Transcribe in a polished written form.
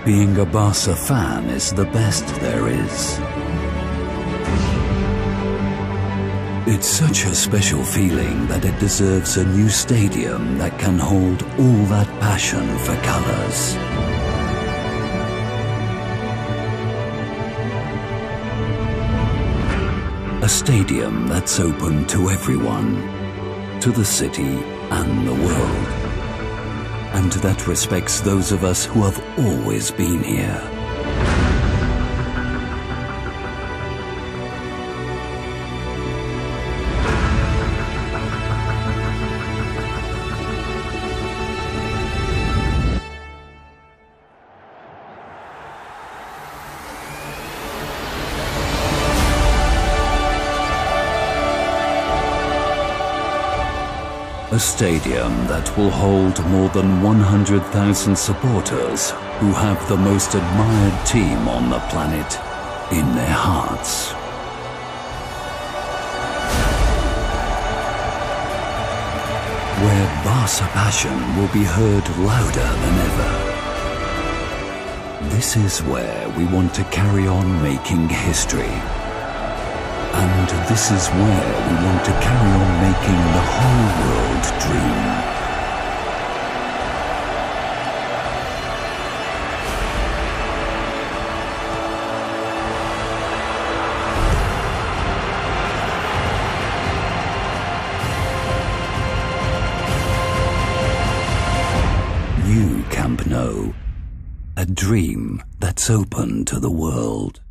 Being a Barca fan is the best there is. It's such a special feeling that it deserves a new stadium that can hold all that passion for colours. A stadium that's open to everyone, to the city and the world, and that respects those of us who have always been here. A stadium that will hold more than 100,000 supporters who have the most admired team on the planet in their hearts. Where Barca passion will be heard louder than ever. This is where we want to carry on making history. And this is where we want to carry on making the whole world dream. New Camp Nou, a dream that's open to the world.